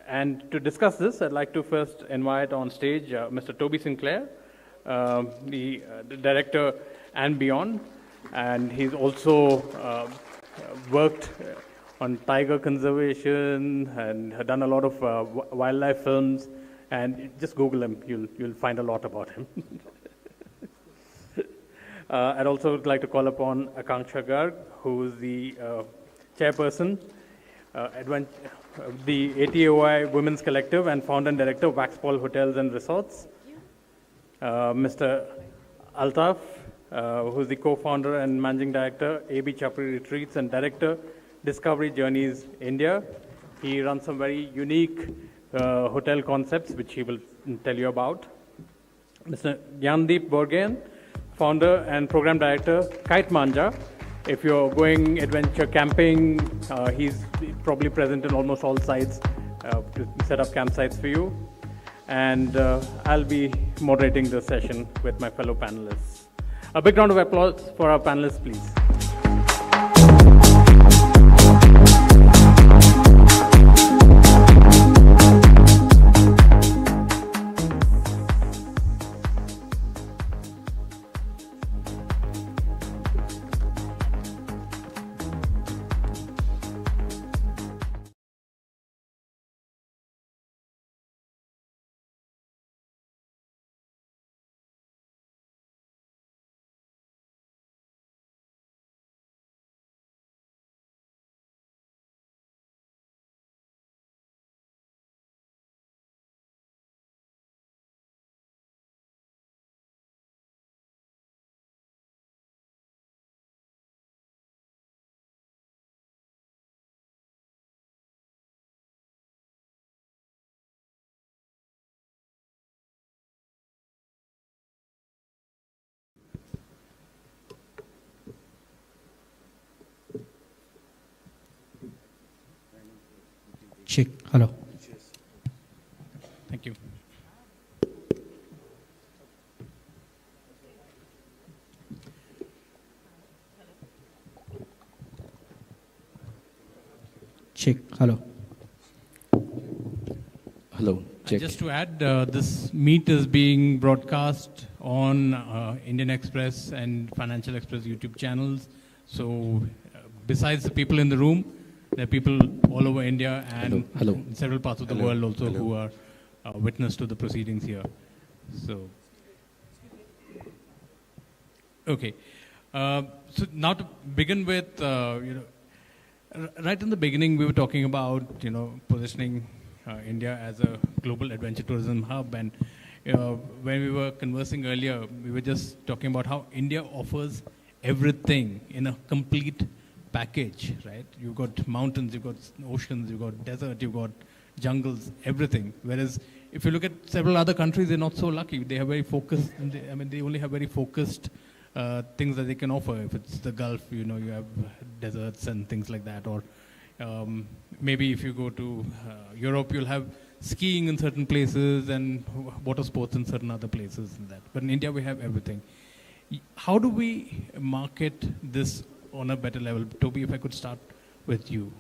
And to discuss this, I'd like to first invite on stage Mr. Toby Sinclair, the director and beyond. And he's also worked on tiger conservation and had done a lot of wildlife films. And just Google him, you'll find a lot about him. I'd also like to call upon Akanksha Garg, who is the chairperson, the ATOI Women's Collective and founder and director of Waxpol Hotels and Resorts. Mr. Altaf, who is the co-founder and managing director, AB Chapri Retreats and director, Discovery Journeys India. He runs some very unique hotel concepts, which he will tell you about. Mr. Gyandeep Borgain, founder and program director, Kite Manja. If you're going adventure camping, he's probably present in almost all sites to set up campsites for you. And I'll be moderating the session with my fellow panelists. A big round of applause for our panelists, please. Check. Hello. Thank you. Check. Hello. Hello. Check. Just to add, this meet is being broadcast on Indian Express and Financial Express YouTube channels. So besides the people in the room, there are people all over India and in several parts of the world also who are witness to the proceedings here. So, okay. So now to begin with, right in the beginning we were talking about, positioning India as a global adventure tourism hub. And when we were conversing earlier, we were just talking about how India offers everything in a complete package, right? You've got mountains, you've got oceans, you've got desert, you've got jungles, everything. Whereas if you look at several other countries, they're not so lucky. They have very focused, they only have very focused things that they can offer. If it's the Gulf, you have deserts and things like that. Or maybe if you go to Europe, you'll have skiing in certain places and water sports in certain other places and that. But in India, we have everything. How do we market this on a better level? Toby, if I could start with you.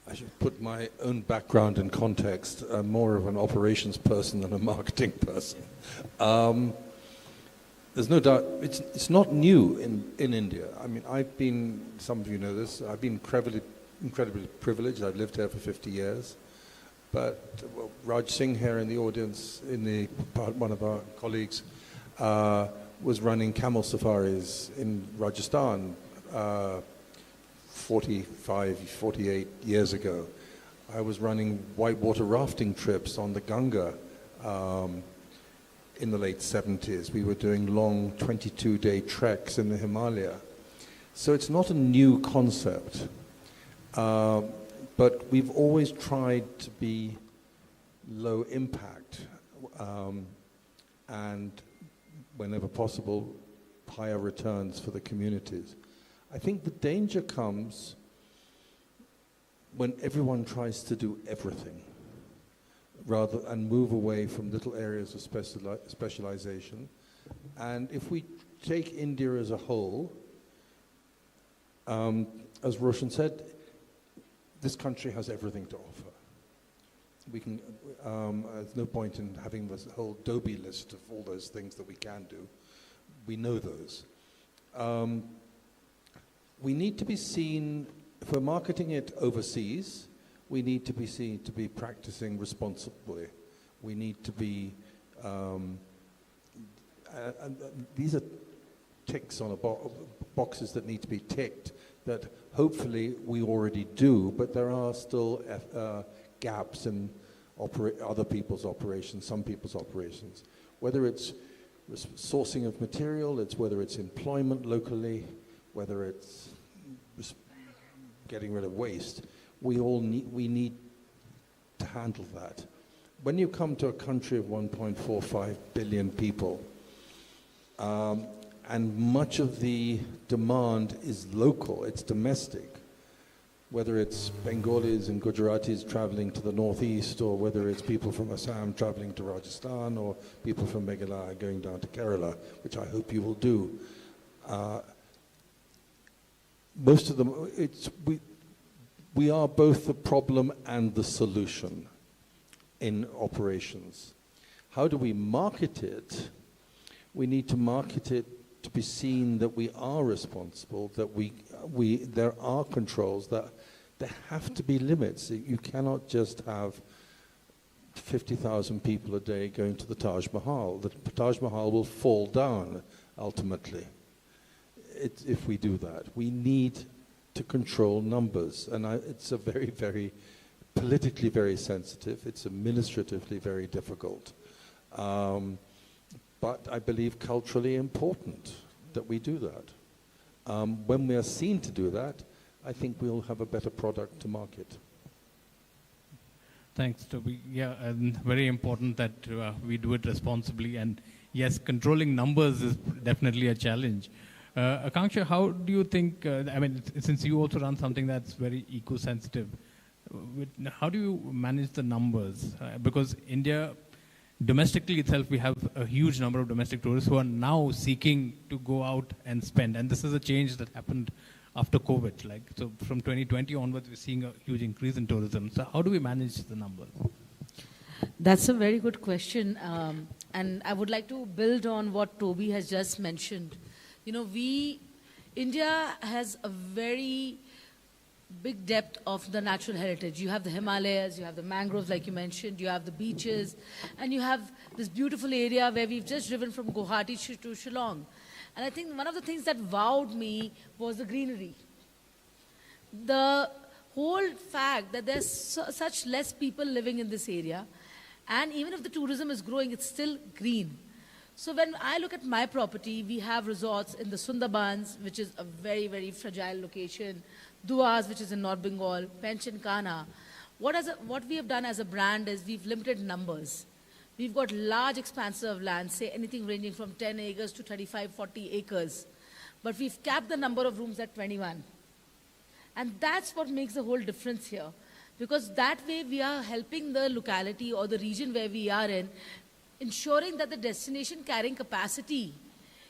I should put my own background in context. I'm more of an operations person than a marketing person. There's no doubt, it's not new in India. I mean, some of you know this, I've been incredibly privileged. I've lived here for 50 years. But Raj Singh here in the audience, one of our colleagues, was running camel safaris in Rajasthan 48 years ago. I was running whitewater rafting trips on the Ganga in the late 70s. We were doing long 22-day treks in the Himalayas. So it's not a new concept, but we've always tried to be low impact and whenever possible, higher returns for the communities. I think the danger comes when everyone tries to do everything and move away from little areas of specialization. And if we take India as a whole, as Roshan said, this country has everything to offer. We can, there's no point in having this whole Adobe list of all those things that we can do. We know those. We need to be seen, if we're marketing it overseas, we need to be seen to be practicing responsibly. We need to be, these are ticks on boxes that need to be ticked that hopefully we already do, but there are still gaps in other people's operations, some people's operations. Whether it's sourcing of material, whether it's employment locally, whether it's getting rid of waste, we need to handle that. When you come to a country of 1.45 billion people, and much of the demand is local, it's domestic, whether it's Bengalis and Gujaratis traveling to the northeast, or whether it's people from Assam traveling to Rajasthan, or people from Meghalaya going down to Kerala, which I hope you will do. Most of them, we are both the problem and the solution in operations. How do we market it? We need to market it to be seen that we are responsible, that there are controls, that there have to be limits. You cannot just have 50,000 people a day going to the Taj Mahal. The Taj Mahal will fall down ultimately if we do that. We need to control numbers, and it's a very, very politically very sensitive. It's administratively very difficult. But I believe culturally important that we do that. When we are seen to do that, I think we'll have a better product to market. Thanks, Toby. Yeah, and very important that we do it responsibly. And yes, controlling numbers is definitely a challenge. Akanksha, how do you think, I mean, since you also run something that's very eco-sensitive, how do you manage the numbers? Because India, domestically itself, we have a huge number of domestic tourists who are now seeking to go out and spend. And this is a change that happened after COVID. So from 2020 onwards, we're seeing a huge increase in tourism. So how do we manage the numbers? That's a very good question. And I would like to build on what Toby has just mentioned. You know, India has a very big depth of the natural heritage. You have the Himalayas, you have the mangroves like you mentioned, you have the beaches, and you have this beautiful area where we've just driven from Guwahati to Shillong. And I think one of the things that wowed me was the greenery. The whole fact that there's such less people living in this area, and even if the tourism is growing, it's still green. So when I look at my property, we have resorts in the Sundarbans, which is a very, very fragile location, Duas, which is in North Bengal, Pench and Kana. What we have done as a brand is we've limited numbers. We've got large expanses of land, say anything ranging from 10 acres to 35, 40 acres. But we've capped the number of rooms at 21. And that's what makes the whole difference here. Because that way we are helping the locality or the region where we are in, ensuring that the destination carrying capacity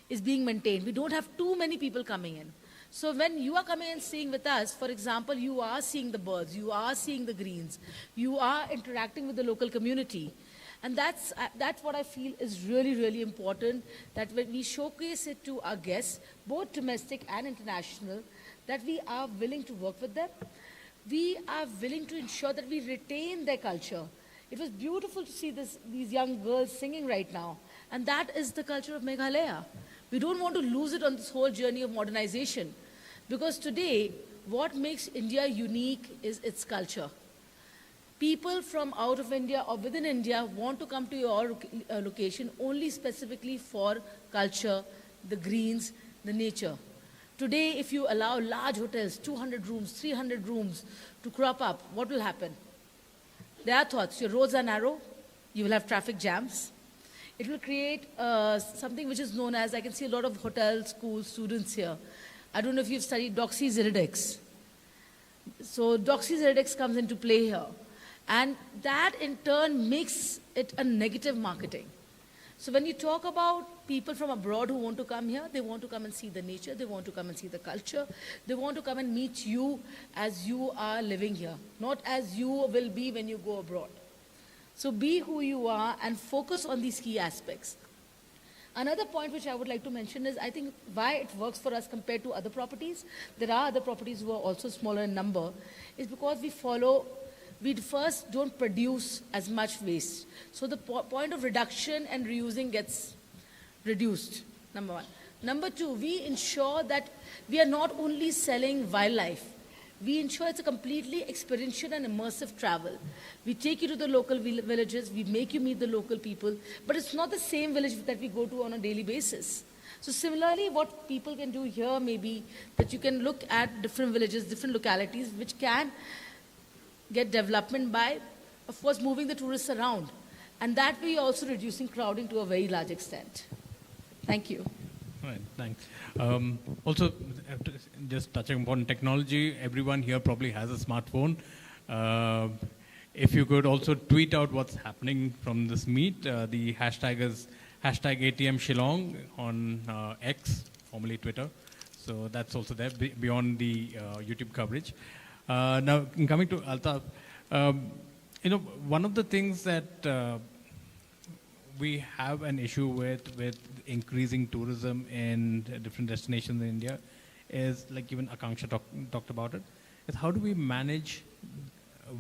is being maintained. We don't have too many people coming in. So when you are coming and staying with us, for example, you are seeing the birds, you are seeing the greens, you are interacting with the local community. And that's what I feel is really, really important, that when we showcase it to our guests, both domestic and international, that we are willing to work with them. We are willing to ensure that we retain their culture. It was beautiful to see these young girls singing right now. And that is the culture of Meghalaya. We don't want to lose it on this whole journey of modernization. Because today, what makes India unique is its culture. People from out of India or within India want to come to your location only specifically for culture, the greens, the nature. Today, if you allow large hotels, 200 rooms, 300 rooms to crop up, what will happen? There are thoughts. Your roads are narrow. You will have traffic jams. It will create something which is known as, I can see a lot of hotels, schools, students here. I don't know if you've studied doxyziridex. So doxyziridex comes into play here. And that in turn makes it a negative marketing. So when you talk about people from abroad who want to come here. They want to come and see the nature. They want to come and see the culture. They want to come and meet you as you are living here, not as you will be when you go abroad. So be who you are and focus on these key aspects. Another point which I would like to mention is, I think, why it works for us compared to other properties. There are other properties who are also smaller in number, is because we first don't produce as much waste. So the point of reduction and reusing gets reduced, number one. Number two, we ensure that we are not only selling wildlife, we ensure it's a completely experiential and immersive travel. We take you to the local villages, we make you meet the local people, but it's not the same village that we go to on a daily basis. So similarly, what people can do here may be that you can look at different villages, different localities, which can get development by, of course, moving the tourists around. And that way, also reducing crowding to a very large extent. Thank you. All right, thanks. Also, just touching upon technology, everyone here probably has a smartphone. If you could also tweet out what's happening from this meet, the hashtag is #ATM Shillong on X, formerly Twitter. So that's also there beyond the YouTube coverage. Now, coming to Altaf, one of the things that we have an issue with increasing tourism in different destinations in India is, like even Akanksha talked about it, is how do we manage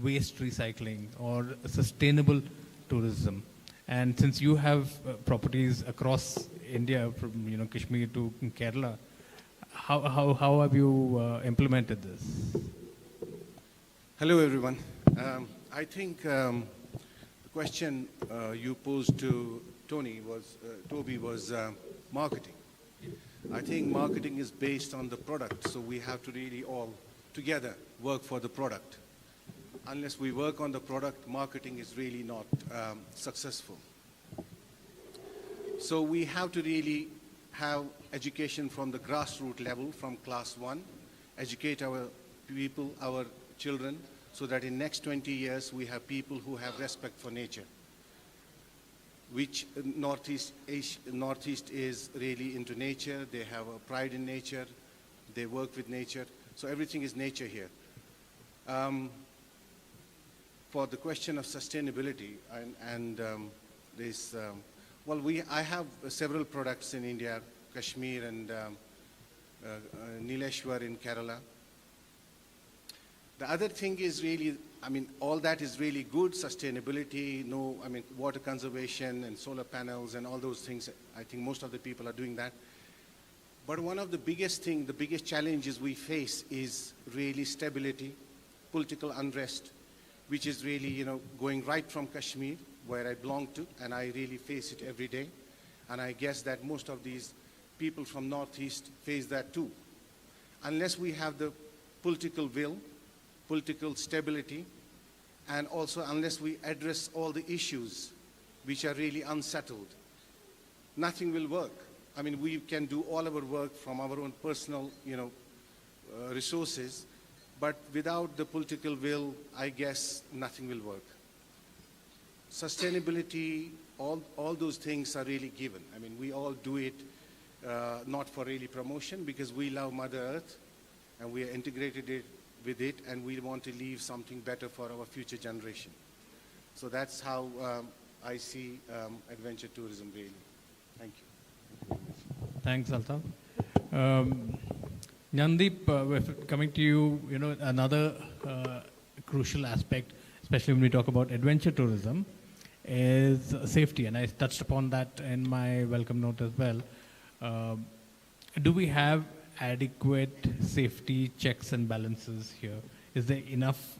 waste recycling or sustainable tourism? And since you have properties across India, from Kashmir to Kerala, how have you implemented this? Hello, everyone. I think the question you posed to Toby was marketing. I think marketing is based on the product, so we have to really all together work for the product. Unless we work on the product, marketing is really not successful. So we have to really have education from the grassroots level, from class 1, educate our people, our children, so that in next 20 years we have people who have respect for nature, which Northeast is really into nature. They have a pride in nature. They work with nature. So everything is nature here. For the question of sustainability and this, I have several products in India, Kashmir and Nileshwar in Kerala. The other thing is really, all that is really good, sustainability, water conservation and solar panels and all those things. I think most of the people are doing that. But one of the biggest challenges we face is really stability, political unrest, which is really, going right from Kashmir, where I belong to, and I really face it every day. And I guess that most of these people from Northeast face that too. Unless we have the political will, political stability, and also unless we address all the issues which are really unsettled, nothing will work. We can do all our work from our own personal, resources, but without the political will, I guess nothing will work. Sustainability, all those things are really given. We all do it not for really promotion, because we love Mother Earth and we are integrated with it, and we want to leave something better for our future generation. So that's how I see adventure tourism really. Thank you. Thanks, Altaf. Nyandeep, coming to you, another crucial aspect, especially when we talk about adventure tourism, is safety, and I touched upon that in my welcome note as well. Do we have adequate safety checks and balances here? Is there enough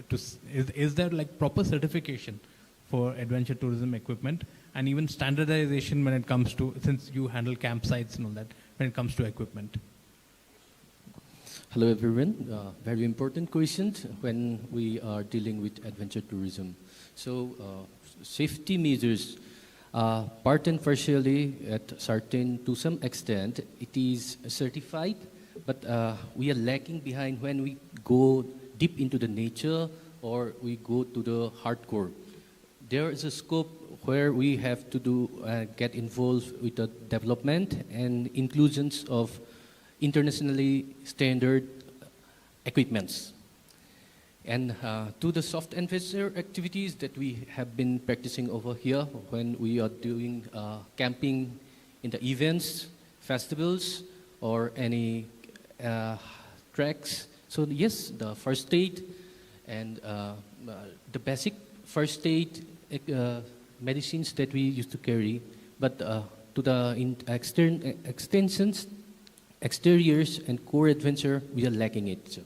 is there like proper certification for adventure tourism equipment, and even standardization when it comes to, since you handle campsites and all that, when it comes to equipment? Hello everyone. Very important question when we are dealing with adventure tourism. So safety measures, part and partially to some extent, it is certified, but we are lacking behind when we go deep into the nature or we go to the hardcore. there is a scope where we have to get involved with the development and inclusions of internationally standard equipments. And to the soft adventure activities that we have been practicing over here when we are doing camping in the events, festivals, or any treks. So yes, the first aid and the basic first aid medicines that we used to carry, but to the extensions, exteriors, and core adventure, we are lacking it. So.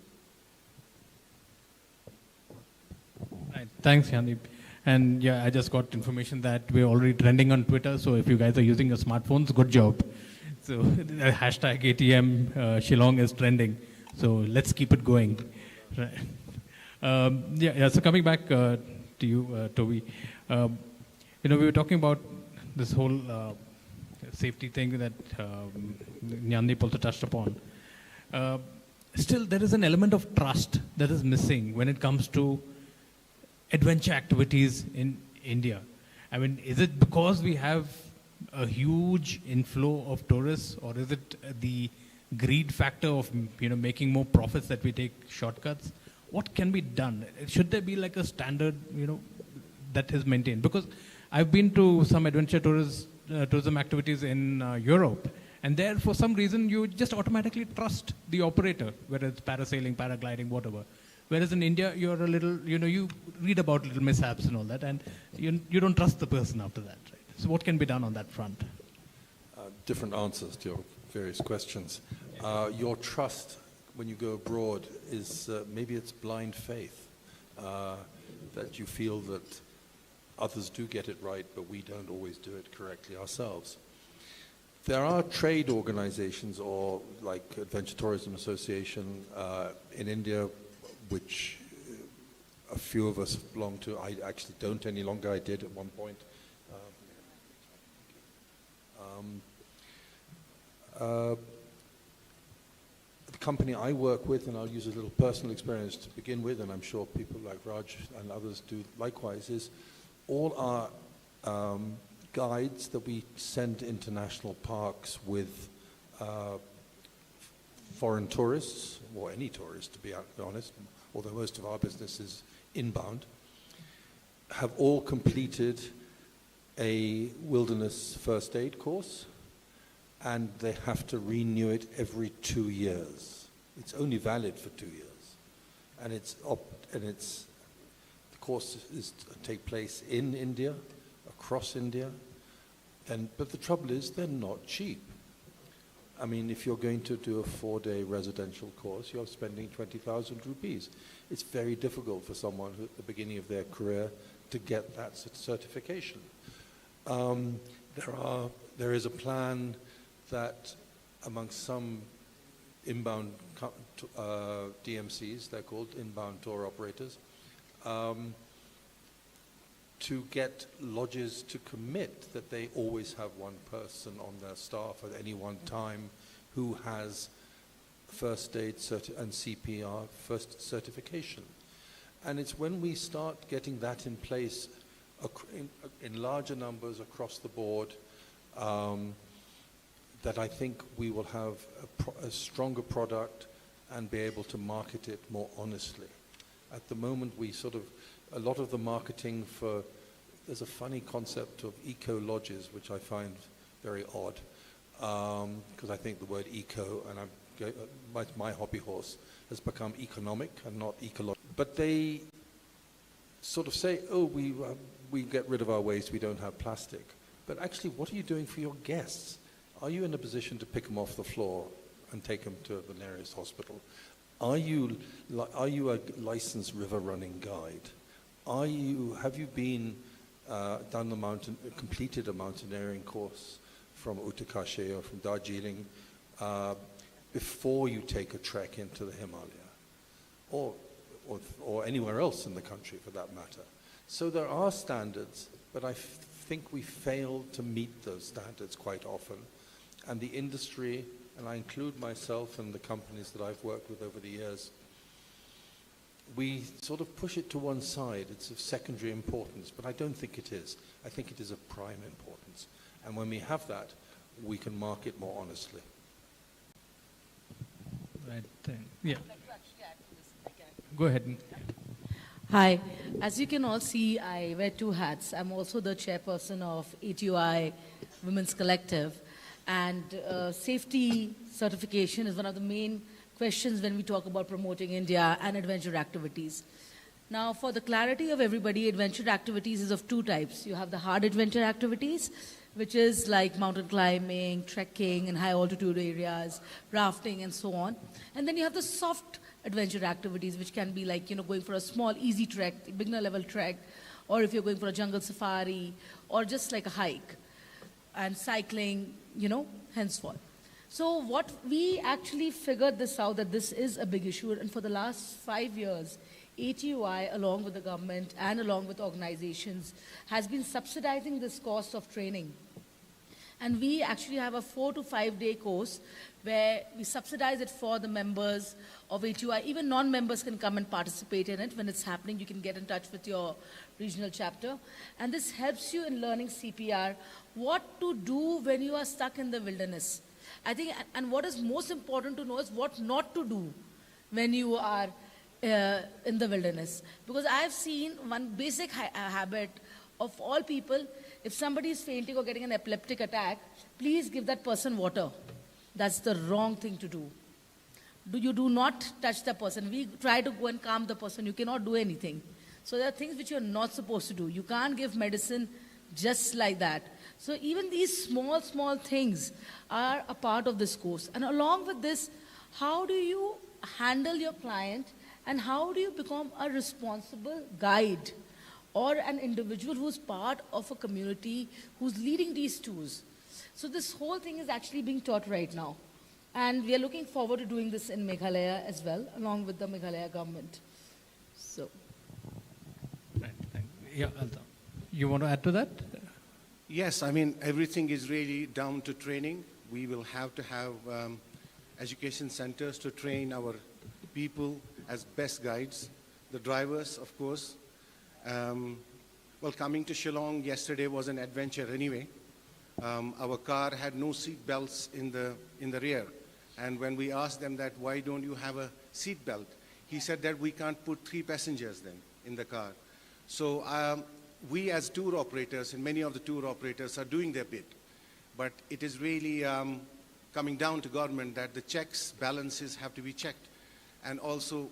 Right. Thanks, Yandeep. And yeah, I just got information that we're already trending on Twitter. So if you guys are using your smartphones, good job. So hashtag ATM Shillong is trending. So let's keep it going. Right. So coming back to you, Toby. We were talking about this whole safety thing that Yandeep also touched upon. Still, there is an element of trust that is missing when it comes to adventure activities in India. I mean, is it because we have a huge inflow of tourists, or is it the greed factor of making more profits that we take shortcuts? What can be done? Should there be like a standard that is maintained? Because I've been to some adventure tourism activities in Europe, and there for some reason you just automatically trust the operator, whether it's parasailing, paragliding, whatever. Whereas in India, you're a little, you read about little mishaps and all that, and you don't trust the person after that, right? So what can be done on that front? Different answers to your various questions. Your trust when you go abroad is, maybe it's blind faith, that you feel that others do get it right, but we don't always do it correctly ourselves. There are trade organizations, or like Adventure Tourism Association in India, which a few of us belong to. I actually don't any longer. I did at one point. The company I work with, and I'll use a little personal experience to begin with, and I'm sure people like Raj and others do likewise, is all our guides that we send to international parks with foreign tourists, or any tourists to be honest, although most of our business is inbound, have all completed a wilderness first aid course, and they have to renew it every 2 years. It's only valid for 2 years, and the course is to take place in India, across India, but the trouble is they're not cheap. I mean, if you're going to do a 4-day residential course, you're spending 20,000 rupees. It's very difficult for someone who, at the beginning of their career, to get that certification. There is a plan that amongst some inbound DMCs, they're called inbound tour operators, to get lodges to commit that they always have one person on their staff at any one time who has first aid and CPR first certification. And it's when we start getting that in place in larger numbers across the board that I think we will have a stronger product and be able to market it more honestly. At the moment, a lot of the marketing there's a funny concept of eco-lodges, which I find very odd, because I think the word eco, and my hobby horse, has become economic and not ecological. But they sort of say, oh, we get rid of our waste, we don't have plastic. But actually, what are you doing for your guests? Are you in a position to pick them off the floor and take them to the nearest hospital? Are you a licensed river running guide? Have you been completed a mountaineering course from Utkarsh or from Darjeeling before you take a trek into the Himalaya, or anywhere else in the country for that matter? So there are standards, but I think we fail to meet those standards quite often. And the industry, and I include myself and the companies that I've worked with over the years, we sort of push it to one side. It's of secondary importance, but I don't think it is. I think it is of prime importance. And when we have that, we can market more honestly. Right thing. Yeah. Go ahead. Hi. As you can all see, I wear two hats. I'm also the chairperson of ATUI Women's Collective. And safety certification is one of the main questions when we talk about promoting India and adventure activities. Now, for the clarity of everybody, adventure activities is of two types. You have the hard adventure activities, which is like mountain climbing, trekking in high altitude areas, rafting, and so on. And then you have the soft adventure activities, which can be like, going for a small, easy trek, beginner level trek, or if you're going for a jungle safari, or just like a hike, and cycling, henceforth. So what we actually figured this out, that this is a big issue, and for the last 5 years, ATUI, along with the government and along with organizations, has been subsidizing this cost of training. And we actually have a 4 to 5 day course where we subsidize it for the members of ATUI. Even non-members can come and participate in it. When it's happening, you can get in touch with your regional chapter. And this helps you in learning CPR, what to do when you are stuck in the wilderness. I think, and what is most important to know is what not to do when you are in the wilderness. Because I've seen one basic habit of all people: if somebody is fainting or getting an epileptic attack, please give that person water. That's the wrong thing to do. You do not touch the person. We try to go and calm the person. You cannot do anything. So there are things which you're not supposed to do. You can't give medicine just like that. So even these small, small things are a part of this course. And along with this, how do you handle your client, and how do you become a responsible guide or an individual who's part of a community who's leading these tours? So this whole thing is actually being taught right now. And we are looking forward to doing this in Meghalaya as well, along with the Meghalaya government. So. Right. Yeah, Alta. You want to add to that? Yes, I mean, everything is really down to training. We will have to have education centers to train our people as best guides. The drivers, of course. Well, coming to Shillong yesterday was an adventure anyway. Our car had no seat belts in the rear. And when we asked them that, why don't you have a seat belt? He said that we can't put 3 passengers then in the car. So we as tour operators, and many of the tour operators are doing their bit. But it is really coming down to government that the checks, balances have to be checked. And also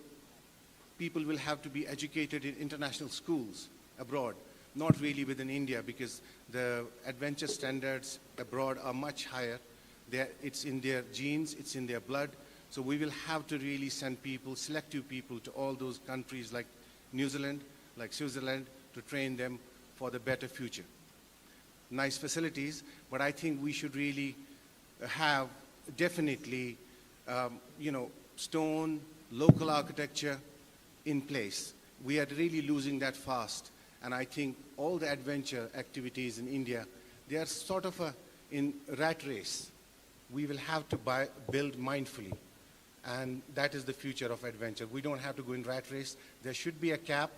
people will have to be educated in international schools abroad, not really within India, because the adventure standards abroad are much higher. It's in their genes, it's in their blood. So we will have to really send people, selective people, to all those countries like New Zealand, like Switzerland, to train them for the better future. Nice facilities, but I think we should really have definitely, stone, local architecture in place. We are really losing that fast. And I think all the adventure activities in India, they are sort of in rat race. We will have to build mindfully. And that is the future of adventure. We don't have to go in rat race. There should be a cap.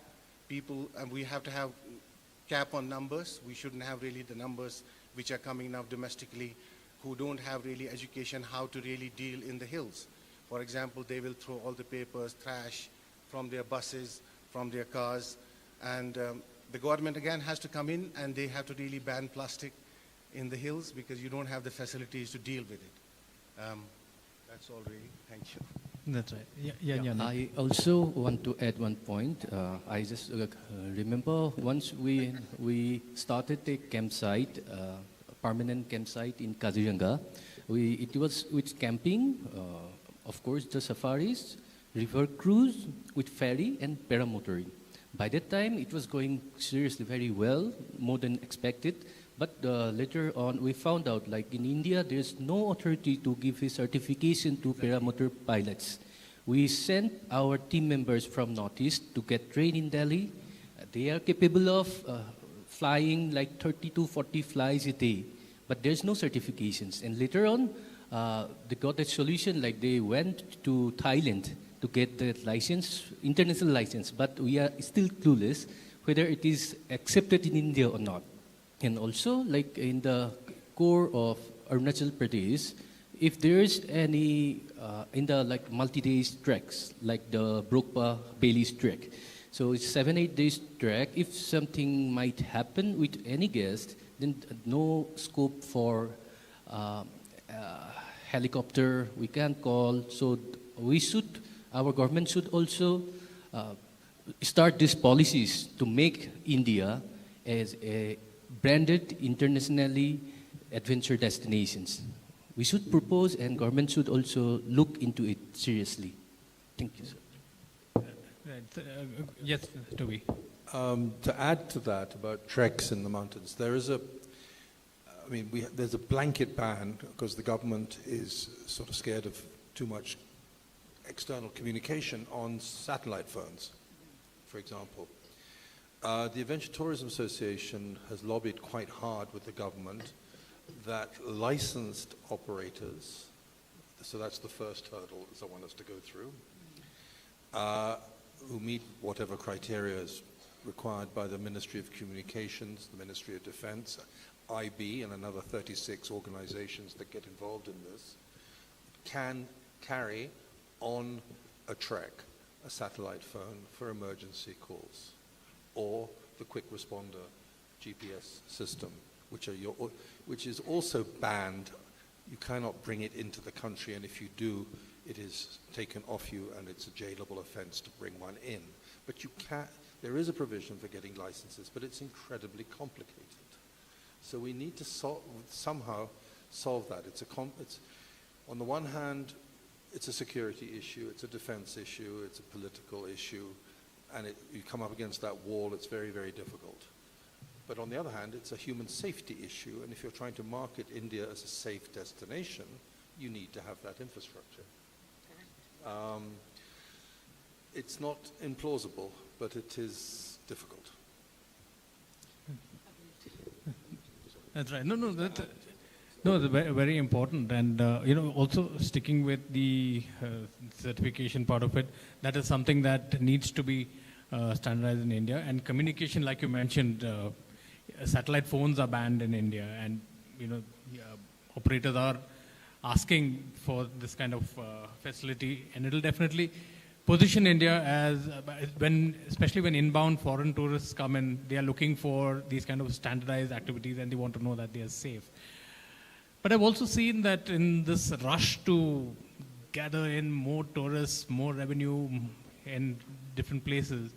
And we have to have cap on numbers. We shouldn't have really the numbers which are coming now domestically, who don't have really education how to really deal in the hills. For example, they will throw all the papers, trash from their buses, from their cars. And the government again has to come in, and they have to really ban plastic in the hills, because you don't have the facilities to deal with it. That's all really. Thank you. That's right. Yeah. I also want to add one point. I just remember once we started a campsite, a permanent campsite in Kaziranga. It was with camping, of course, the safaris, river cruise with ferry, and paramotoring. By that time, it was going seriously very well, more than expected. But later on, we found out, like in India, there's no authority to give a certification to paramotor pilots. We sent our team members from Northeast to get trained in Delhi. They are capable of flying like 30 to 40 flies a day. But there's no certifications. And later on, they got a solution, like they went to Thailand to get the license, international license, but we are still clueless whether it is accepted in India or not. And also, like in the core of Arunachal Pradesh, if there is any in the like multi-day treks, like the Brokpa Bailey's trek, so it's 7-8 days trek. If something might happen with any guest, then no scope for helicopter. We can't call. So our government should also start these policies to make India as a branded internationally adventure destinations. We should propose, and government should also look into it seriously. Thank you, sir. Yes, Toby. To add to that about treks in the mountains, there's a blanket ban because the government is sort of scared of too much external communication on satellite phones, for example. The Adventure Tourism Association has lobbied quite hard with the government that licensed operators, so that's the first hurdle that I want us to go through, who meet whatever criteria is required by the Ministry of Communications, the Ministry of Defense, IB, and another 36 organizations that get involved in this, can carry on a trek a satellite phone for emergency calls, or the quick responder GPS system, which is also banned. You cannot bring it into the country, and if you do, it is taken off you, and it's a jailable offense to bring one in. But there is a provision for getting licenses, but it's incredibly complicated. So we need to somehow solve that. It's on the one hand, it's a security issue, it's a defense issue, it's a political issue, and you come up against that wall, it's very, very difficult. But on the other hand, it's a human safety issue, and if you're trying to market India as a safe destination, you need to have that infrastructure. It's not implausible, but it is difficult. That's right. That's very, very important. And, also sticking with the certification part of it, that is something that needs to be standardized in India. And communication, like you mentioned, satellite phones are banned in India, and, operators are asking for this kind of facility, and it'll definitely position India as, especially when inbound foreign tourists come in, they are looking for these kind of standardized activities, and they want to know that they are safe. But I've also seen that in this rush to gather in more tourists, more revenue in different places,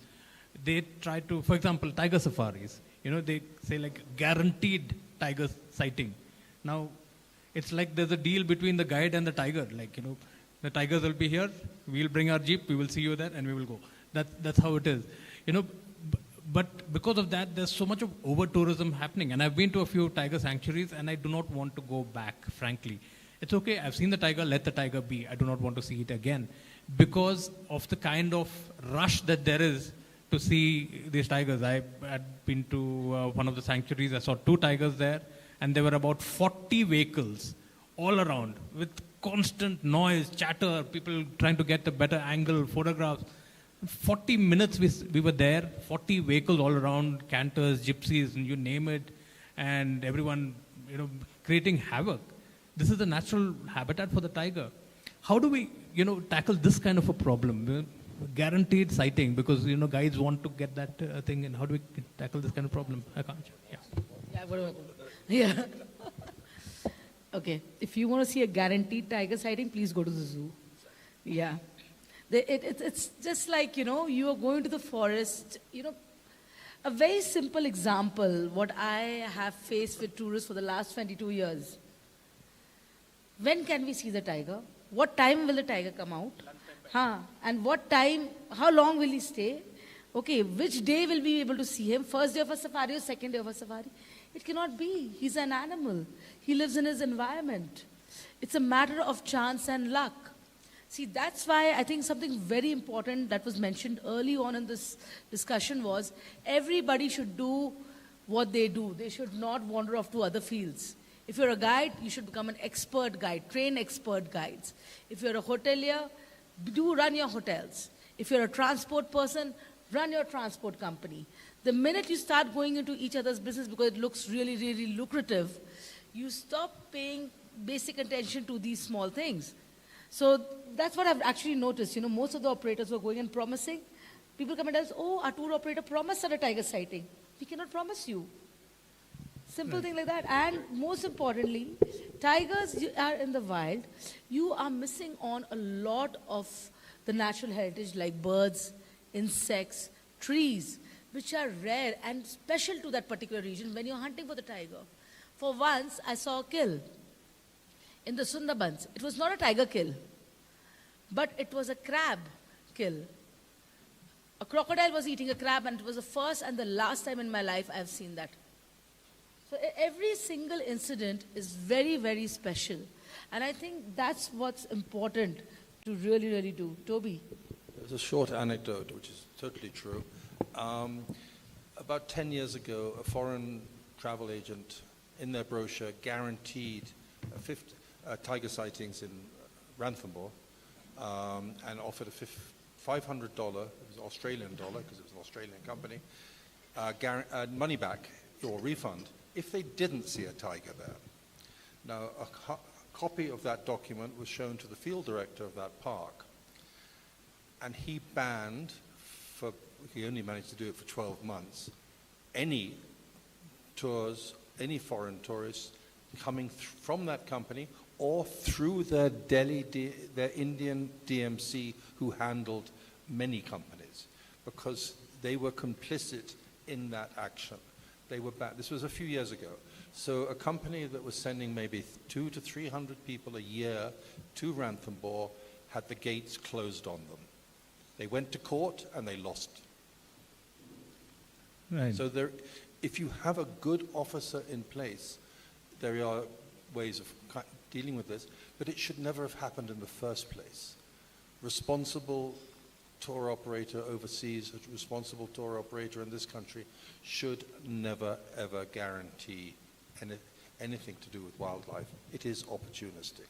they try to, for example, tiger safaris. They say like guaranteed tiger sighting. Now, it's like there's a deal between the guide and the tiger. Like, the tigers will be here, we'll bring our jeep, we will see you there, and we will go. That's how it is. But because of that, there's so much of over-tourism happening. And I've been to a few tiger sanctuaries, and I do not want to go back, frankly. It's okay, I've seen the tiger, let the tiger be. I do not want to see it again. Because of the kind of rush that there is to see these tigers. I had been to one of the sanctuaries, I saw 2 tigers there, and there were about 40 vehicles all around with constant noise, chatter, people trying to get a better angle, photographs. 40 minutes we were there, 40 vehicles all around, canters, gypsies, and you name it, and everyone, creating havoc. This is the natural habitat for the tiger. How do we, tackle this kind of a problem? Guaranteed sighting, because, guides want to get that thing, and how do we tackle this kind of problem? I can't. Yeah. Okay. If you want to see a guaranteed tiger sighting, please go to the zoo. Yeah. It's just like, you are going to the forest, a very simple example, what I have faced with tourists for the last 22 years. When can we see the tiger? What time will the tiger come out? And what time, how long will he stay? Okay, which day will we be able to see him? First day of a safari or second day of a safari? It cannot be. He's an animal. He lives in his environment. It's a matter of chance and luck. See, that's why I think something very important that was mentioned early on in this discussion was everybody should do what they do. They should not wander off to other fields. If you're a guide, you should become an expert guide, train expert guides. If you're a hotelier, do run your hotels. If you're a transport person, run your transport company. The minute you start going into each other's business because it looks really, really lucrative, you stop paying basic attention to these small things. So that's what I've actually noticed. Most of the operators who are going and promising, people come and tell us, oh, our tour operator promised a tiger sighting. We cannot promise you. Simple thing like that. And most importantly, tigers are in the wild. You are missing on a lot of the natural heritage like birds, insects, trees, which are rare and special to that particular region when you're hunting for the tiger. For once, I saw a kill in the Sundarbans. It was not a tiger kill, but it was a crab kill. A crocodile was eating a crab, and it was the first and the last time in my life I've seen that. So every single incident is very, very special. And I think that's what's important to really, really do. Toby? There's a short anecdote, which is totally true. About 10 years ago, a foreign travel agent in their brochure guaranteed tiger sightings in Ranthambore and offered a $500, it was Australian dollar because it was an Australian company, money back or refund if they didn't see a tiger there. Now, a copy of that document was shown to the field director of that park, and he banned, he only managed to do it for 12 months, any tours, any foreign tourists coming from that company or through their their Indian DMC who handled many companies, because they were complicit in that action. They were banned. This was a few years ago. So a company that was sending maybe 200 to 300 people a year to Ranthambore had the gates closed on them. They went to court and they lost. Right. So if you have a good officer in place, there are ways of dealing with this, but it should never have happened in the first place. Responsible tour operator overseas, a responsible tour operator in this country should never, ever guarantee anything to do with wildlife. It is opportunistic.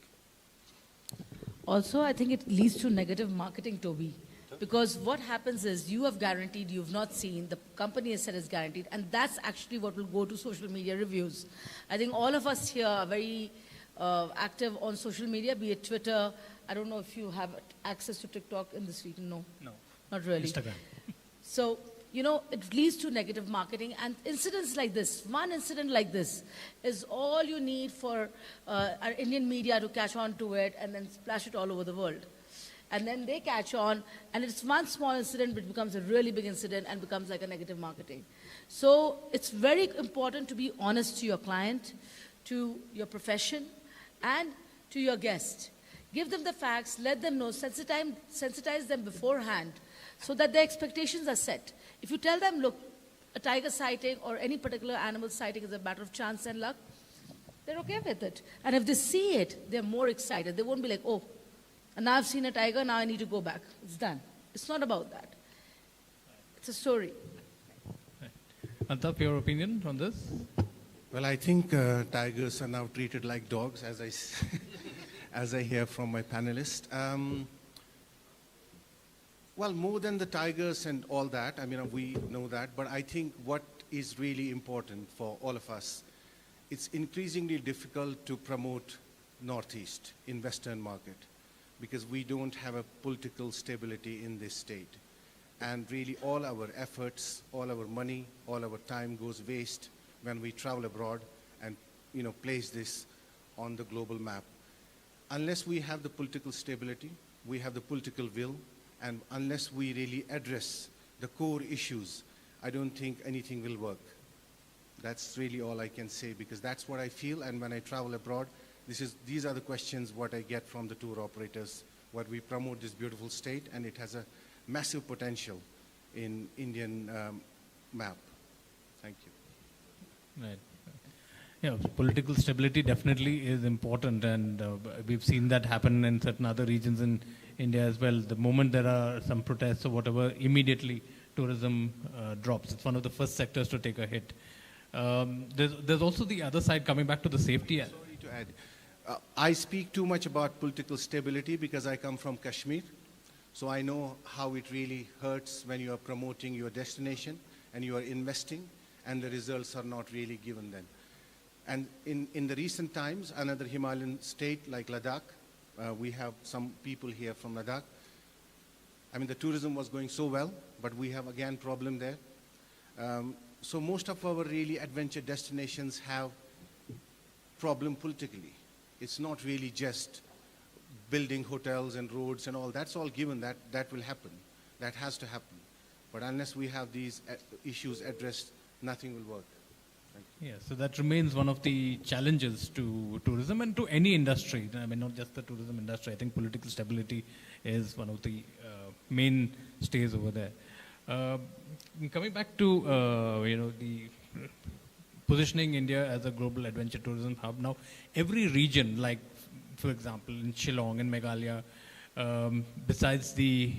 Also, I think it leads to negative marketing, Toby. Because what happens is you have guaranteed, you've not seen, the company has said it's guaranteed, and that's actually what will go to social media reviews. I think all of us here are very active on social media, be it Twitter. I don't know if you have access to TikTok in this region. No? No. Not really. Instagram. So, it leads to negative marketing, and incidents like this, one incident like this, is all you need for our Indian media to catch on to it and then splash it all over the world. And then they catch on, and it's one small incident which becomes a really big incident and becomes like a negative marketing. So it's very important to be honest to your client, to your profession, and to your guest. Give them the facts, let them know, sensitize them beforehand so that their expectations are set. If you tell them, look, a tiger sighting or any particular animal sighting is a matter of chance and luck, they're okay with it. And if they see it, they're more excited. They won't be like, oh, and now I've seen a tiger, now I need to go back. It's done. It's not about that. It's a story. Antap, your opinion on this? Well, I think tigers are now treated like dogs, as I hear from my panelists. Well, more than the tigers and all that, we know that, but I think what is really important for all of us, it's increasingly difficult to promote Northeast in Western market, because we don't have a political stability in this state. And really all our efforts, all our money, all our time goes waste when we travel abroad and place this on the global map. Unless we have the political stability, we have the political will, and unless we really address the core issues, I don't think anything will work. That's really all I can say, because that's what I feel, and when I travel abroad, these are the questions what I get from the tour operators, what we promote this beautiful state, and it has a massive potential in Indian map. Thank you. Right. Yeah, political stability definitely is important, and we've seen that happen in certain other regions in India as well. The moment there are some protests or whatever, immediately tourism drops. It's one of the first sectors to take a hit. There's also the other side, coming back to the safety. Sorry to add. I speak too much about political stability because I come from Kashmir, So I know how it really hurts when you are promoting your destination and you are investing and the results are not really given then. And in the recent times, another Himalayan state like Ladakh, we have some people here from Ladakh. I mean, the tourism was going so well, but we have again problem there. So most of our really adventure destinations have problem politically. It's not really just building hotels and roads and all. That's all given. That will happen. That has to happen. But unless we have these issues addressed, nothing will work. Yeah, so that remains one of the challenges to tourism and to any industry. I mean, not just the tourism industry. I think political stability is one of the main stays over there. Coming back to the positioning India as a global adventure tourism hub. Now, every region, like for example in Shillong and Meghalaya, besides the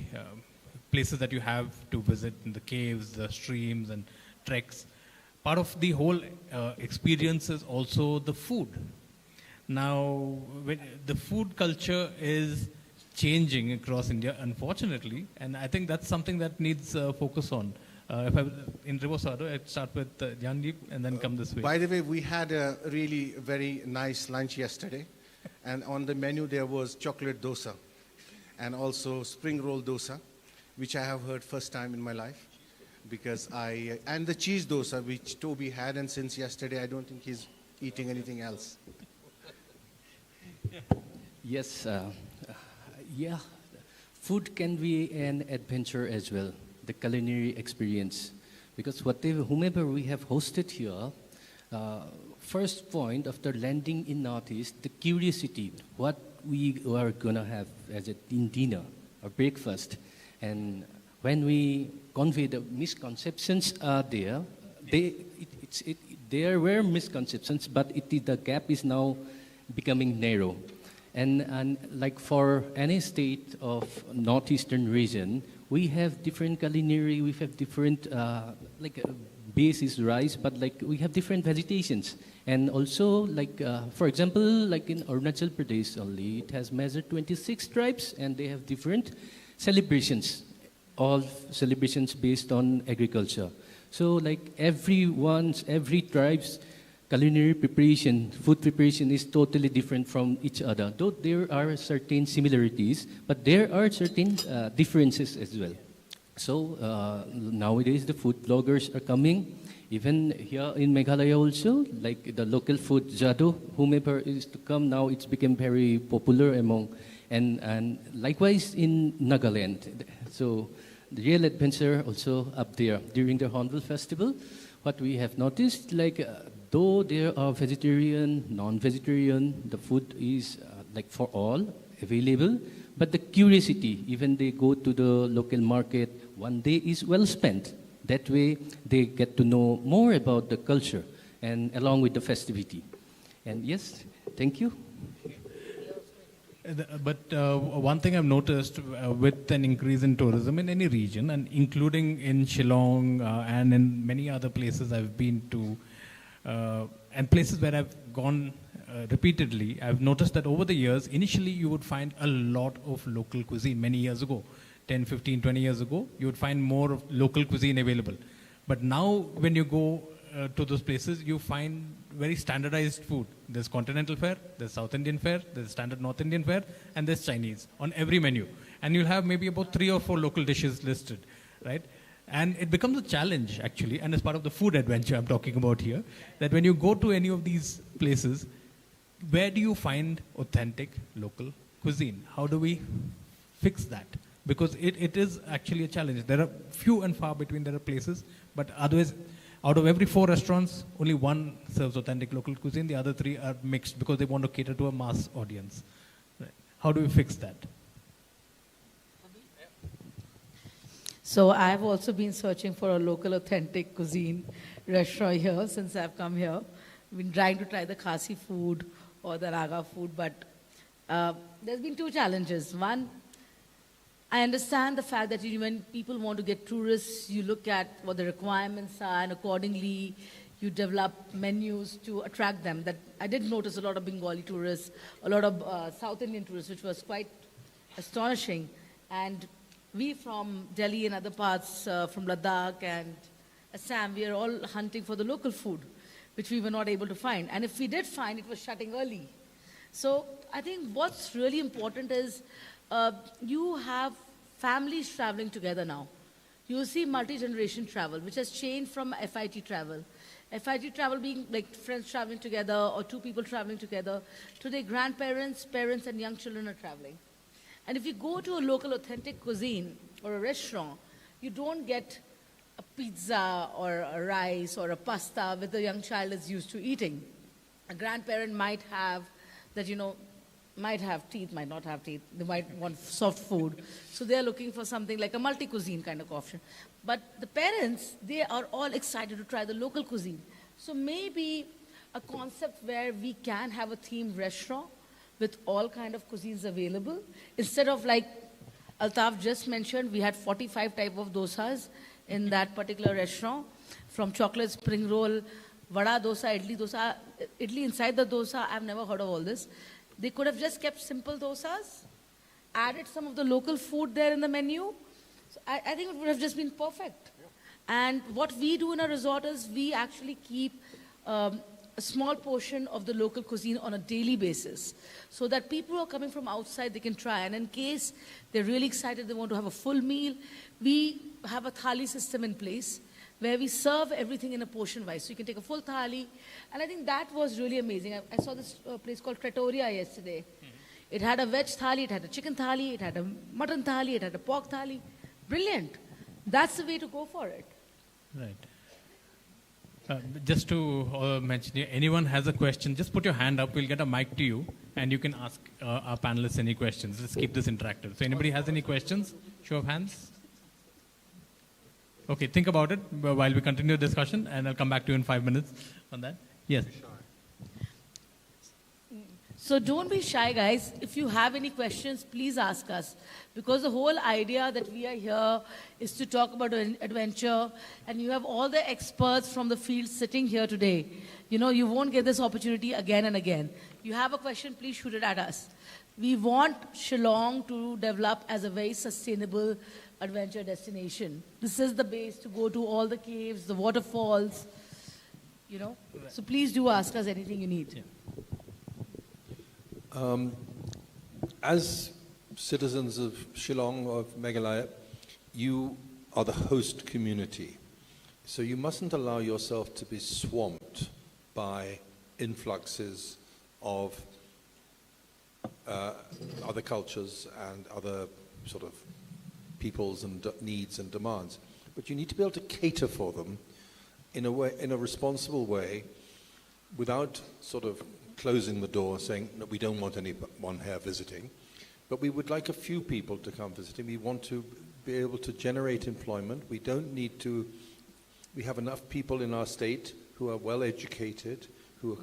places that you have to visit, in the caves, the streams and treks, part of the whole experience is also the food. Now, the food culture is changing across India, unfortunately, and I think that's something that needs focus on. In reverse order, I'd start with Jandeep and then come this way. By the way, we had a really very nice lunch yesterday, and on the menu there was chocolate dosa and also spring roll dosa, which I have heard first time in my life. Because and the cheese dosa which Toby had, and since yesterday I don't think he's eating anything else. Yes, yeah, food can be an adventure as well, the culinary experience. Because whomever we have hosted here, first point after landing in Northeast, the curiosity, what we are gonna have as in dinner or breakfast, and when we convey the misconceptions are there, there were misconceptions, but the gap is now becoming narrow. And like for any state of northeastern region, we have different culinary, we have different, base is rice, but like we have different vegetations. And also, like, for example, like in Arunachal Pradesh only, it has measured 26 tribes and they have different celebrations, all celebrations based on agriculture. So like every tribe's culinary preparation, food preparation is totally different from each other. Though there are certain similarities, but there are certain differences as well. So nowadays the food bloggers are coming. Even here in Meghalaya also, like the local food Jado, whomever is to come now, it's become very popular among, and likewise in Nagaland. So the real adventure also up there during the Hornbill Festival. What we have noticed, like though there are vegetarian, non-vegetarian, the food is like for all available, but the curiosity, even they go to the local market, one day is well spent. That way they get to know more about the culture and along with the festivity. And yes, thank you. But one thing I've noticed with an increase in tourism in any region, and including in Shillong and in many other places I've been to, and places where I've gone repeatedly, I've noticed that over the years, initially you would find a lot of local cuisine many years ago. 10, 15, 20 years ago, you would find more of local cuisine available. But now when you go to those places, you find very standardized food. There's continental fare, there's South Indian fare, there's standard North Indian fare, and there's Chinese on every menu. And you'll have maybe about 3 or 4 local dishes listed, right? And it becomes a challenge, actually, and as part of the food adventure I'm talking about here, that when you go to any of these places, where do you find authentic local cuisine? How do we fix that? Because it is actually a challenge. There are few and far between there are places, but otherwise, out of every 4 restaurants, only 1 serves authentic local cuisine. The other 3 are mixed because they want to cater to a mass audience. Right. How do we fix that? So I've also been searching for a local authentic cuisine restaurant here since I've come here. I've been trying to try the Khasi food or the Raga food, but there's been 2 challenges. One, I understand the fact that when people want to get tourists, you look at what the requirements are, and accordingly, you develop menus to attract them. That I did notice a lot of Bengali tourists, a lot of South Indian tourists, which was quite astonishing. And we from Delhi and other parts, from Ladakh and Assam, we are all hunting for the local food, which we were not able to find. And if we did find, it was shutting early. So I think what's really important is you have families traveling together now. You will see multi-generation travel, which has changed from FIT travel. FIT travel being like friends traveling together or two people traveling together. Today, grandparents, parents, and young children are traveling. And if you go to a local authentic cuisine or a restaurant, you don't get a pizza or a rice or a pasta with the young child is used to eating. A grandparent might have that, might have teeth, might not have teeth. They might want soft food. So they're looking for something like a multi-cuisine kind of option. But the parents, they are all excited to try the local cuisine. So maybe a concept where we can have a themed restaurant with all kind of cuisines available. Instead of like Altaf just mentioned, we had 45 type of dosas in that particular restaurant. From chocolate spring roll, vada dosa, idli inside the dosa. I've never heard of all this. They could have just kept simple dosas, added some of the local food there in the menu. So I think it would have just been perfect. And what we do in our resort is we actually keep a small portion of the local cuisine on a daily basis so that people who are coming from outside, they can try. And in case they're really excited, they want to have a full meal, we have a thali system in place where we serve everything in a portion-wise. So you can take a full thali. And I think that was really amazing. I saw this place called Trattoria yesterday. It had a veg thali, it had a chicken thali, it had a mutton thali, it had a pork thali. Brilliant. That's the way to go for it. Right. Just to mention, anyone has a question, just put your hand up. We'll get a mic to you, and you can ask our panelists any questions. Let's keep this interactive. So anybody has any questions? Show of hands. Okay, think about it while we continue the discussion, and I'll come back to you in 5 minutes on that. Yes. So don't be shy, guys. If you have any questions, please ask us. Because the whole idea that we are here is to talk about an adventure, and you have all the experts from the field sitting here today. You won't get this opportunity again and again. You have a question, please shoot it at us. We want Shillong to develop as a very sustainable adventure destination. This is the base to go to all the caves, the waterfalls, So please do ask us anything you need. Yeah. As citizens of Shillong, of Meghalaya, you are the host community. So you mustn't allow yourself to be swamped by influxes of other cultures and other sort of people's and needs and demands. But you need to be able to cater for them in a responsible way, without sort of closing the door saying, no, we don't want anyone here visiting, but we would like a few people to come visiting. We want to be able to generate employment. We have enough people in our state who are well educated, who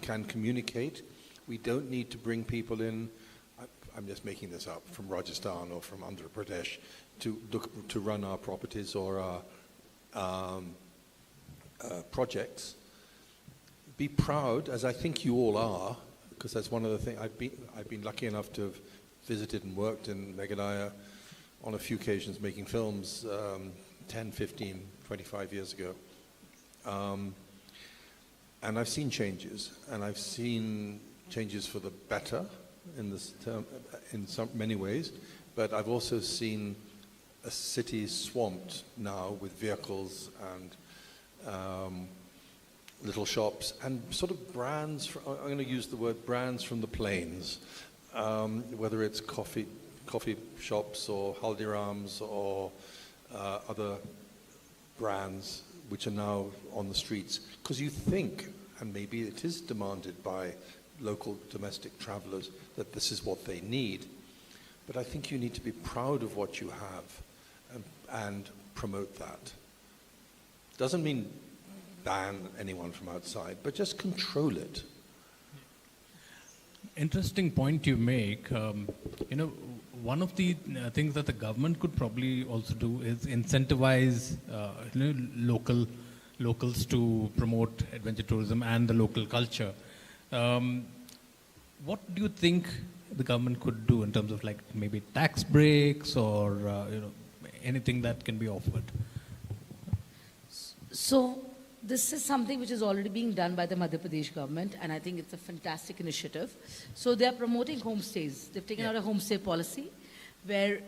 can communicate. We don't need to bring people in, I'm just making this up, from Rajasthan or from Andhra Pradesh to run our properties or our projects. Be proud, as I think you all are, because that's one of the things. I've been lucky enough to have visited and worked in Meghalaya on a few occasions making films 10, 15, 25 years ago. And I've seen changes, and I've seen changes for the better in this term, in many ways, but I've also seen a city swamped now with vehicles and little shops and sort of brands. I'm going to use the word brands from the plains, whether it's coffee shops or Haldirams or other brands which are now on the streets. Because you think, and maybe it is demanded by local domestic travelers, that this is what they need. But I think you need to be proud of what you have and promote that. Doesn't mean ban anyone from outside, but just control it. Interesting point you make. One of the things that the government could probably also do is incentivize locals to promote adventure tourism and the local culture. What do you think the government could do in terms of like maybe tax breaks or anything that can be offered? So this is something which is already being done by the Madhya Pradesh government, and I think it's a fantastic initiative. So they are promoting homestays. They've taken out a homestay policy where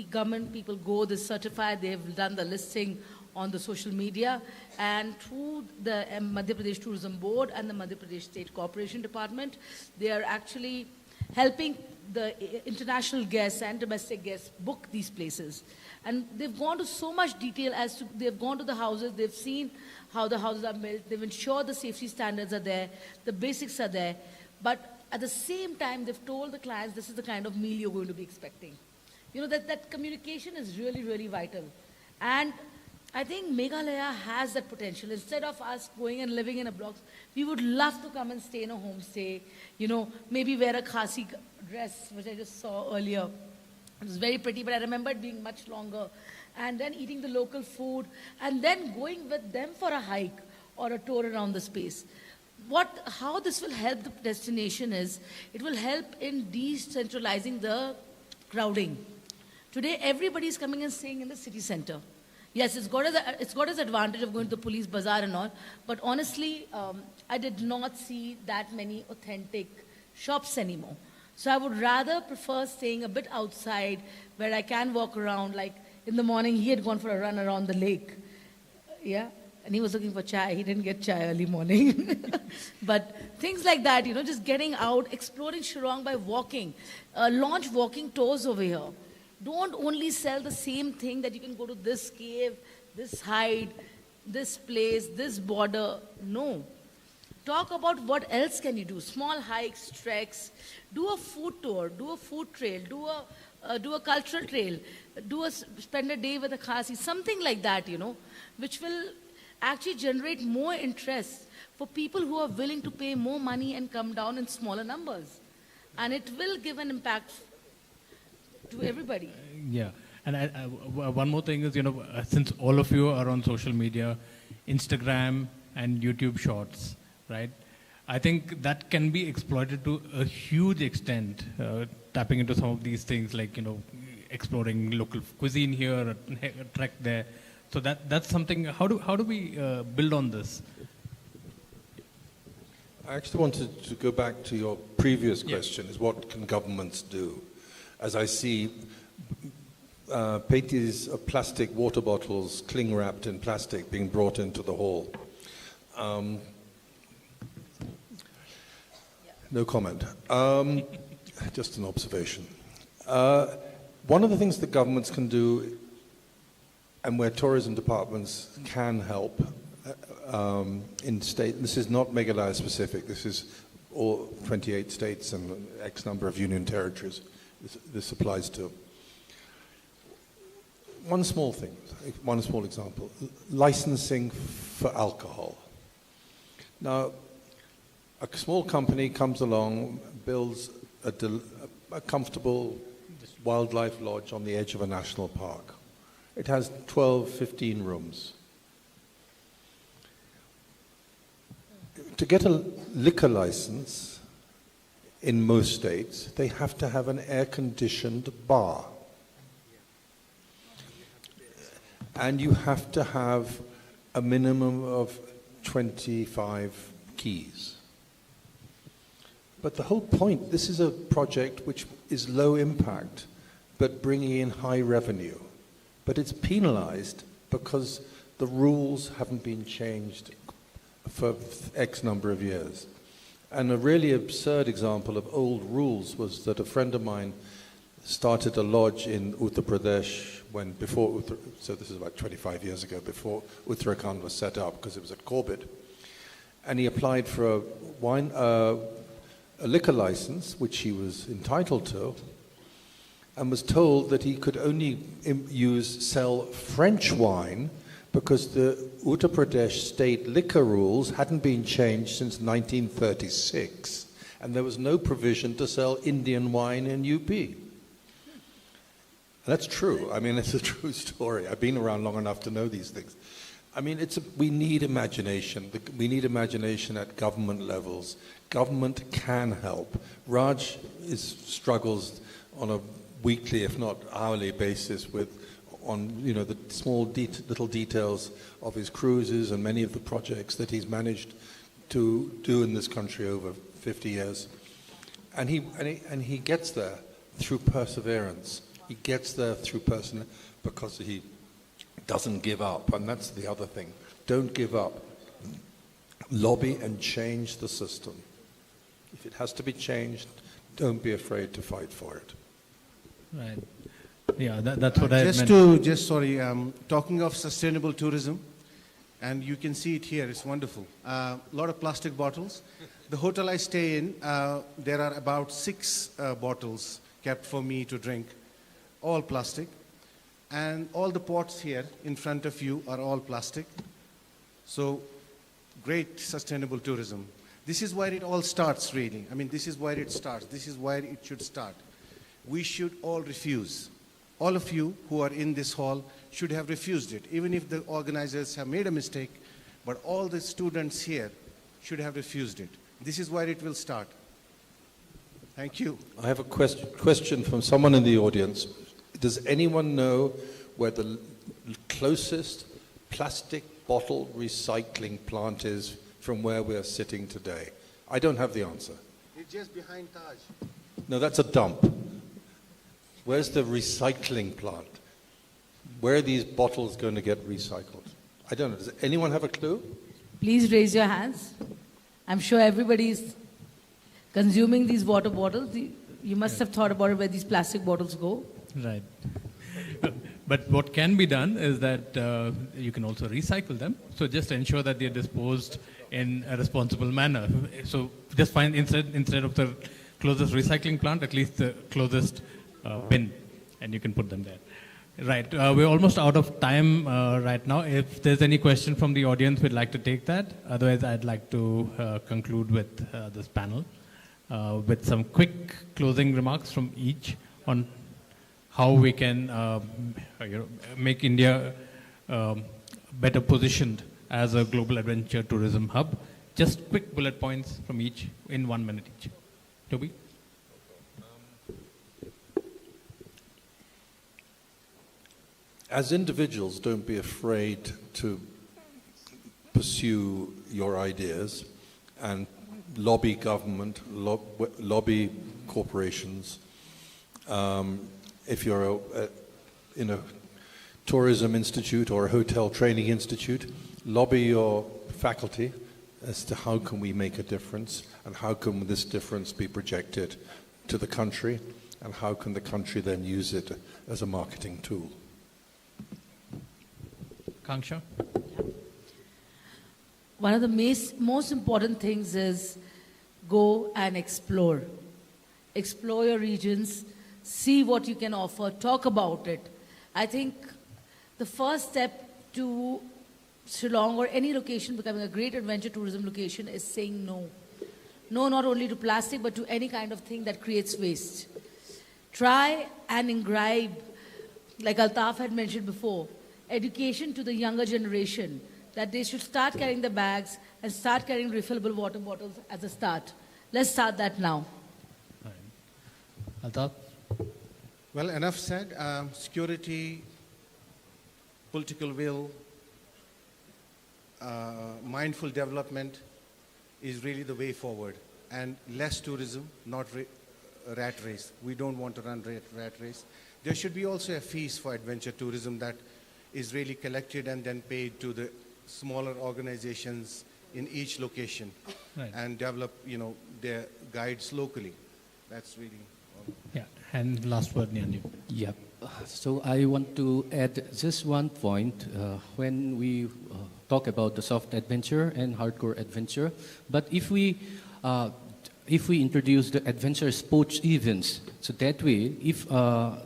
government people go, they certify, they have done the listing on the social media, and through the Madhya Pradesh Tourism Board and the Madhya Pradesh State Corporation Department, they are actually helping the international guests and domestic guests book these places. And they've gone to so much detail as to, they've gone to the houses, they've seen how the houses are built, they've ensured the safety standards are there, the basics are there, but at the same time, they've told the clients this is the kind of meal you're going to be expecting. You know, that communication is really, really vital. And I think Meghalaya has that potential. Instead of us going and living in a block, we would love to come and stay in a homestay, you know, maybe wear a khasi dress, which I just saw earlier. It was very pretty, but I remember it being much longer. And then eating the local food, and then going with them for a hike or a tour around the space. How this will help the destination is, it will help in decentralizing the crowding. Today, everybody is coming and staying in the city center. Yes, it's got its advantage of going to the police bazaar and all, but honestly, I did not see that many authentic shops anymore. So I would rather prefer staying a bit outside where I can walk around. Like in the morning, he had gone for a run around the lake. Yeah. And he was looking for chai. He didn't get chai early morning. But things like that, you know, just getting out, exploring Shillong by walking. Launch walking tours over here. Don't only sell the same thing that you can go to this cave, this height, this place, this border. No. Talk about what else can you do. Small hikes, treks. Do a food tour. Do a food trail. Do a cultural trail. Spend a day with a khasi. Something like that, you know, which will actually generate more interest for people who are willing to pay more money and come down in smaller numbers. And it will give an impact to everybody. Yeah. And one more thing is, you know, since all of you are on social media, Instagram and YouTube Shorts, right? I think that can be exploited to a huge extent, tapping into some of these things like, you know, exploring local cuisine here, a trek there. So that's something. How do we build on this? I actually wanted to go back to your previous question: is what can governments do? As I see, petis of plastic water bottles, cling wrapped in plastic, being brought into the hall. No comment. Just an observation. One of the things that governments can do, and where tourism departments can help in state, this is not Meghalaya specific, this is all 28 states and X number of union territories this applies to. One small thing, one small example, licensing for alcohol. Now, a small company comes along, builds a comfortable wildlife lodge on the edge of a national park. It has 12, 15 rooms. To get a liquor license in most states, they have to have an air-conditioned bar. And you have to have a minimum of 25 keys. But the whole point, this is a project which is low impact, but bringing in high revenue. But it's penalized because the rules haven't been changed for X number of years. And a really absurd example of old rules was that a friend of mine started a lodge in Uttar Pradesh so this is about 25 years ago, before Uttarakhand was set up, because it was at Corbett. And he applied for a liquor license, which he was entitled to, and was told that he could only sell French wine because the Uttar Pradesh state liquor rules hadn't been changed since 1936, and there was no provision to sell Indian wine in UP. That's true. I mean, it's a true story. I've been around long enough to know these things. I mean, we need imagination. We need imagination at government levels. Government can help. Raj struggles on a weekly, if not hourly basis on the small little details of his cruises and many of the projects that he's managed to do in this country over 50 years. And he gets there through perseverance. He gets there through because he doesn't give up, and that's the other thing. Don't give up. Lobby and change the system. If it has to be changed, don't be afraid to fight for it. Right. Yeah, that's what I meant. Talking of sustainable tourism, and you can see it here, it's wonderful. A lot of plastic bottles. The hotel I stay in, there are about 6 bottles kept for me to drink, all plastic. And all the pots here in front of you are all plastic. So, great sustainable tourism. This is where it all starts, really. I mean, this is where it starts. This is where it should start. We should all refuse. All of you who are in this hall should have refused it, even if the organizers have made a mistake, but all the students here should have refused it. This is where it will start. Thank you. I have a question from someone in the audience. Does anyone know where the closest plastic bottle recycling plant is from where we're sitting today? I don't have the answer. It's just behind Taj. No, that's a dump. Where's the recycling plant? Where are these bottles going to get recycled? I don't know. Does anyone have a clue? Please raise your hands. I'm sure everybody is consuming these water bottles. You must have thought about it, where these plastic bottles go. Right. But what can be done is that you can also recycle them. So just ensure that they're disposed in a responsible manner. So just find instead of the closest recycling plant, at least the closest bin, and you can put them there. Right. We're almost out of time right now. If there's any question from the audience, we'd like to take that. Otherwise, I'd like to conclude with this panel with some quick closing remarks from each on how we can make India better positioned as a global adventure tourism hub. Just quick bullet points from each in 1 minute each. Toby? As individuals, don't be afraid to pursue your ideas and lobby government, lobby corporations. If you're in a tourism institute or a hotel training institute, lobby your faculty as to how can we make a difference and how can this difference be projected to the country and how can the country then use it as a marketing tool. Kanksha? One of the most important things is go and explore. Explore your regions, see what you can offer, talk about it. I think the first step to Shillong or any location becoming a great adventure tourism location is saying no. No, not only to plastic, but to any kind of thing that creates waste. Try and imbibe, like Altaf had mentioned before, education to the younger generation, that they should start carrying the bags and start carrying refillable water bottles as a start. Let's start that now. Altaf? Well, enough said. Security, political will, mindful development is really the way forward. And less tourism, not rat race. We don't want to run rat race. There should be also a fees for adventure tourism that is really collected and then paid to the smaller organizations in each location, right, and develop, their guides locally. That's really all. Yeah, and last word, Nyanju. Yeah. So I want to add just one point when we talk about the soft adventure and hardcore adventure. But if we introduce the adventure sports events, so that way, if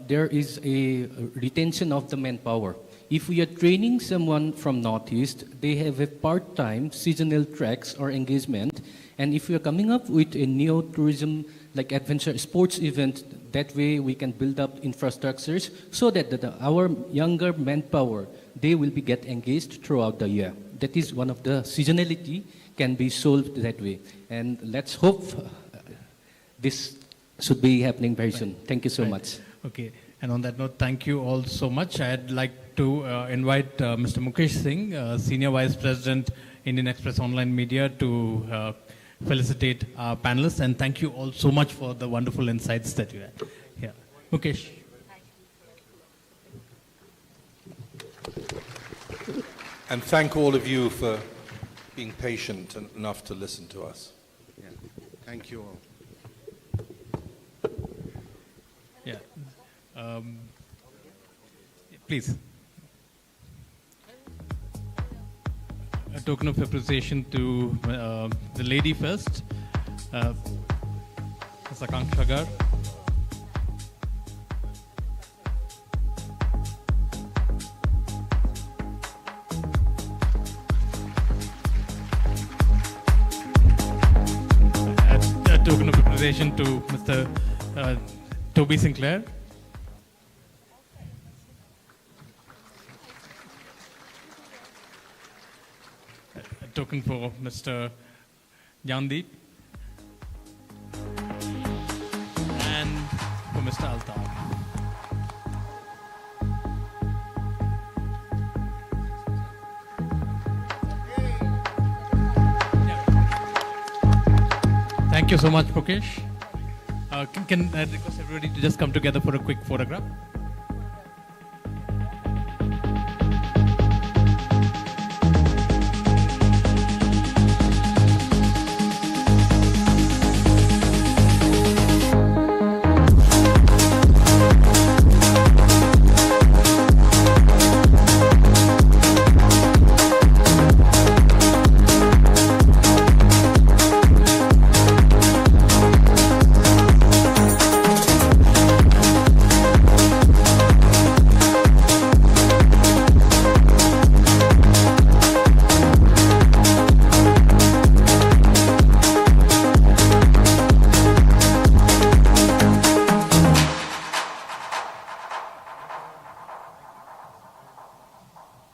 there is a retention of the manpower, if we are training someone from Northeast, they have a part-time seasonal tracks or engagement, and if we are coming up with a neo-tourism like adventure sports event, That way we can build up infrastructures so that our younger manpower, they will be get engaged throughout the year. That is one of the seasonality can be solved that way. And let's hope this should be happening very soon. Thank you so much. Okay. And on that note, thank you all so much. I'd like to invite Mr. Mukesh Singh, Senior Vice President, Indian Express Online Media, to felicitate our panelists. And thank you all so much for the wonderful insights that you had. Yeah. Mukesh. And thank all of you for being patient enough to listen to us. Yeah. Thank you all. Yeah. Please. A token of appreciation to the lady first, Ms. Akanksha Gar. A token of appreciation to Mr. Toby Sinclair. A token for Mr. Jandeep. And for Mr. Altar. Thank you so much, Mukesh. Can I request everybody to just come together for a quick photograph?